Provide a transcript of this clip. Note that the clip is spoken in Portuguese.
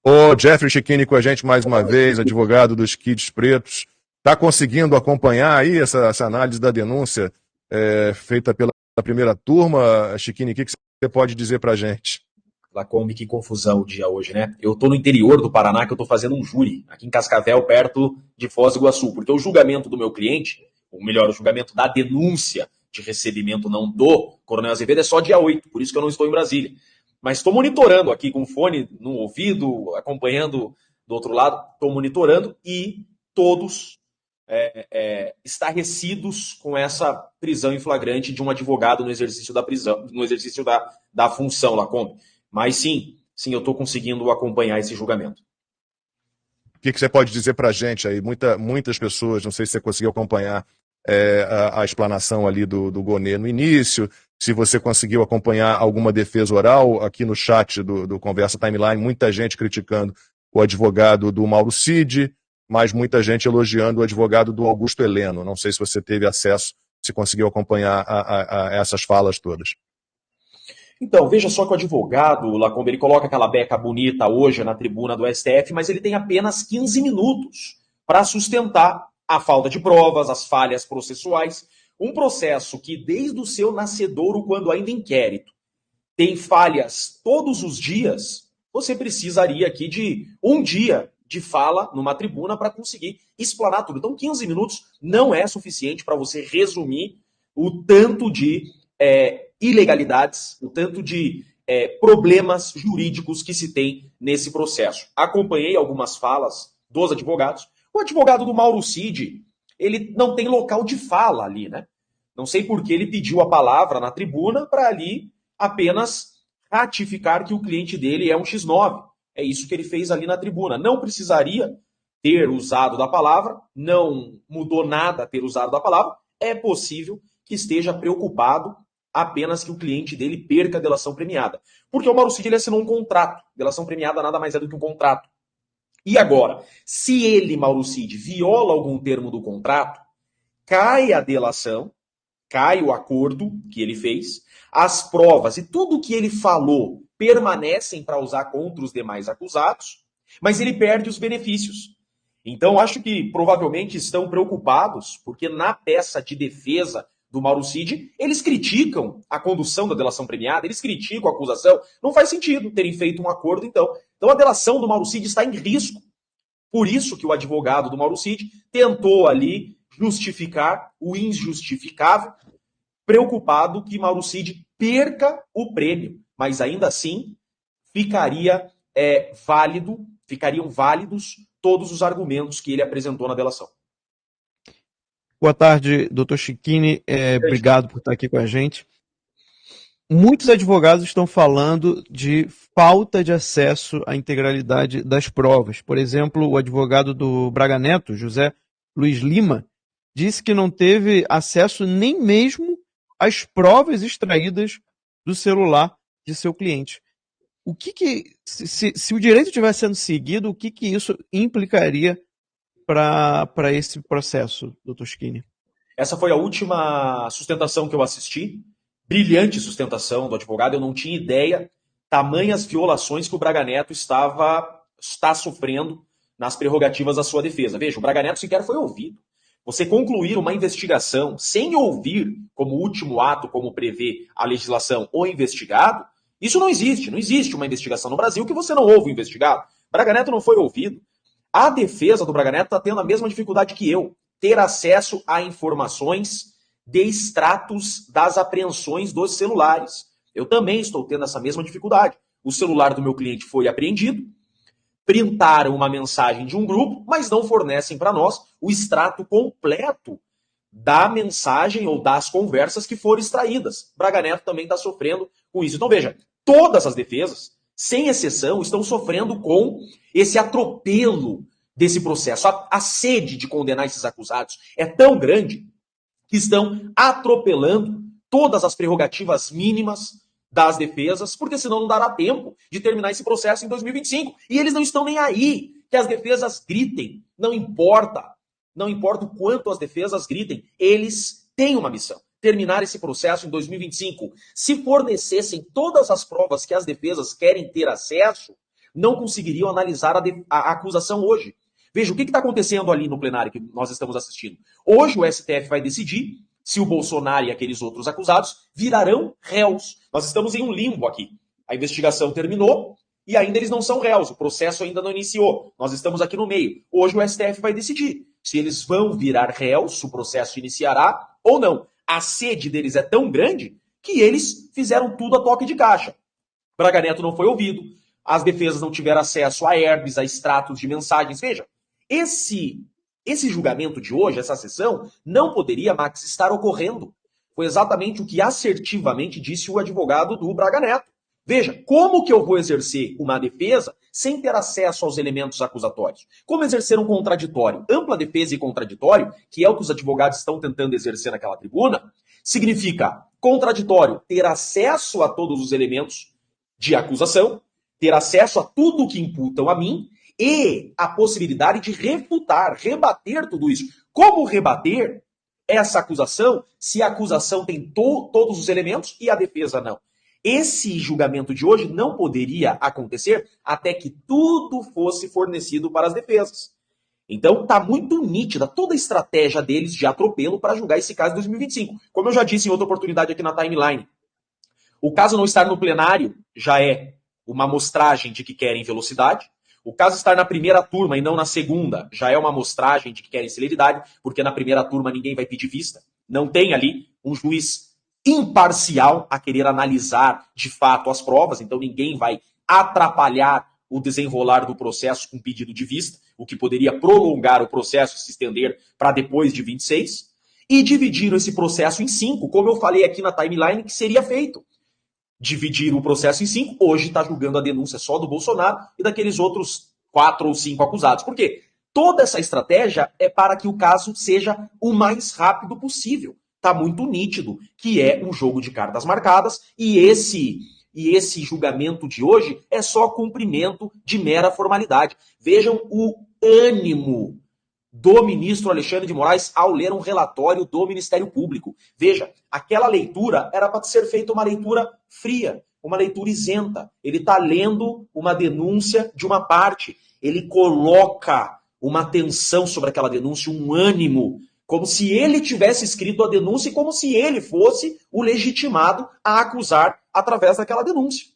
O Jeffrey Chiquini com a gente mais uma vez, advogado dos Kids Pretos. Está conseguindo acompanhar aí essa análise da denúncia feita pela primeira turma? Chiquini, o que você pode dizer para a gente? Lacombe, que confusão o dia hoje, né? Eu tô no interior do Paraná, que eu tô fazendo um júri, aqui em Cascavel, perto de Foz do Iguaçu, porque o julgamento do meu cliente, ou melhor, o julgamento da denúncia de recebimento não do Coronel Azevedo é só dia 8, por isso que eu não estou em Brasília. Mas estou monitorando aqui com o fone no ouvido, acompanhando do outro lado, estou monitorando e todos estarrecidos com essa prisão em flagrante de um advogado no exercício da prisão, no exercício da função, Lacombe. Mas sim, eu estou conseguindo acompanhar esse julgamento. O que você pode dizer para a gente aí? Muitas pessoas, não sei se você conseguiu acompanhar a explanação ali do Gonê no início, se você conseguiu acompanhar alguma defesa oral aqui no chat do Conversa Timeline, muita gente criticando o advogado do Mauro Cid, mas muita gente elogiando o advogado do Augusto Heleno. Não sei se você teve acesso, se conseguiu acompanhar a essas falas todas. Então, veja só que o advogado, Lacombe, ele coloca aquela beca bonita hoje na tribuna do STF, mas ele tem apenas 15 minutos para sustentar a falta de provas, as falhas processuais. Um processo que, desde o seu nascedouro, quando ainda inquérito, tem falhas todos os dias, você precisaria aqui de um dia de fala numa tribuna para conseguir explanar tudo. Então, 15 minutos não é suficiente para você resumir o tanto de ilegalidades, o tanto de problemas jurídicos que se tem nesse processo. Acompanhei algumas falas dos advogados. O advogado do Mauro Cid, ele não tem local de fala ali, né? Não sei por que ele pediu a palavra na tribuna para ali apenas ratificar que o cliente dele é um X9. É isso que ele fez ali na tribuna. Não precisaria ter usado da palavra, não mudou nada ter usado da palavra. É possível que esteja preocupado apenas que o cliente dele perca a delação premiada. Porque o Mauro Cid ele assinou um contrato. Delação premiada nada mais é do que um contrato. E agora, se ele, Mauro Cid, viola algum termo do contrato, cai a delação, cai o acordo que ele fez, as provas e tudo que ele falou permanecem para usar contra os demais acusados, mas ele perde os benefícios. Então, acho que provavelmente estão preocupados, porque na peça de defesa do Mauro Cid, eles criticam a condução da delação premiada, eles criticam a acusação. Não faz sentido terem feito um acordo, então. Então, a delação do Mauro Cid está em risco. Por isso que o advogado do Mauro Cid tentou ali justificar o injustificável, preocupado que Mauro Cid perca o prêmio. Mas ainda assim, ficariam válidos todos os argumentos que ele apresentou na delação. Boa tarde, doutor Chiquini. Obrigado por estar aqui com a gente. Muitos advogados estão falando de falta de acesso à integralidade das provas. Por exemplo, o advogado do Braga Neto, José Luiz Lima, disse que não teve acesso nem mesmo às provas extraídas do celular de seu cliente. Se o direito estivesse sendo seguido, o que isso implicaria para esse processo, doutor Chiquini? Essa foi a última sustentação que eu assisti. Brilhante sustentação do advogado. Eu não tinha ideia tamanhas violações que o Braga Neto está sofrendo nas prerrogativas da sua defesa. Veja, o Braga Neto sequer foi ouvido. Você concluir uma investigação sem ouvir como último ato, como prevê a legislação, o investigado, isso não existe. Não existe uma investigação no Brasil que você não ouve o investigado. Braga Neto não foi ouvido. A defesa do Braga Neto está tendo a mesma dificuldade que eu, ter acesso a informações de extratos das apreensões dos celulares. Eu também estou tendo essa mesma dificuldade. O celular do meu cliente foi apreendido, printaram uma mensagem de um grupo, mas não fornecem para nós o extrato completo da mensagem ou das conversas que foram extraídas. Braga Neto também está sofrendo com isso. Então veja, todas as defesas, sem exceção, estão sofrendo com esse atropelo desse processo. A sede de condenar esses acusados é tão grande que estão atropelando todas as prerrogativas mínimas das defesas, porque senão não dará tempo de terminar esse processo em 2025. E eles não estão nem aí que as defesas gritem. Não importa. Não importa o quanto as defesas gritem. Eles têm uma missão. Terminar esse processo em 2025. Se fornecessem todas as provas que as defesas querem ter acesso, não conseguiriam analisar a acusação hoje. Veja, o que está acontecendo ali no plenário que nós estamos assistindo? Hoje o STF vai decidir se o Bolsonaro e aqueles outros acusados virarão réus. Nós estamos em um limbo aqui. A investigação terminou e ainda eles não são réus. O processo ainda não iniciou. Nós estamos aqui no meio. Hoje o STF vai decidir se eles vão virar réus, se o processo iniciará ou não. A sede deles é tão grande que eles fizeram tudo a toque de caixa. Braga Neto não foi ouvido, as defesas não tiveram acesso a herbes, a extratos de mensagens. Veja, esse julgamento de hoje, essa sessão, não poderia, Max, estar ocorrendo. Foi exatamente o que assertivamente disse o advogado do Braga Neto. Veja, como que eu vou exercer uma defesa sem ter acesso aos elementos acusatórios? Como exercer um contraditório? Ampla defesa e contraditório, que é o que os advogados estão tentando exercer naquela tribuna, significa contraditório, ter acesso a todos os elementos de acusação, ter acesso a tudo que imputam a mim e a possibilidade de refutar, rebater tudo isso. Como rebater essa acusação se a acusação tem todos os elementos e a defesa não? Esse julgamento de hoje não poderia acontecer até que tudo fosse fornecido para as defesas. Então está muito nítida toda a estratégia deles de atropelo para julgar esse caso em 2025. Como eu já disse em outra oportunidade aqui na timeline, o caso não estar no plenário já é uma amostragem de que querem velocidade. O caso estar na primeira turma e não na segunda já é uma amostragem de que querem celeridade, porque na primeira turma ninguém vai pedir vista. Não tem ali um juiz imparcial a querer analisar de fato as provas, então ninguém vai atrapalhar o desenrolar do processo com pedido de vista, o que poderia prolongar o processo, se estender para depois de 26, e dividiram esse processo em 5, como eu falei aqui na timeline que seria feito. Dividir o processo em 5, hoje está julgando a denúncia só do Bolsonaro e daqueles outros 4 ou 5 acusados. Por quê? Toda essa estratégia é para que o caso seja o mais rápido possível. Está muito nítido que é um jogo de cartas marcadas e esse julgamento de hoje é só cumprimento de mera formalidade. Vejam o ânimo do ministro Alexandre de Moraes ao ler um relatório do Ministério Público. Veja, aquela leitura era para ser feita uma leitura fria, uma leitura isenta. Ele está lendo uma denúncia de uma parte. Ele coloca uma tensão sobre aquela denúncia, um ânimo, como se ele tivesse escrito a denúncia e como se ele fosse o legitimado a acusar através daquela denúncia.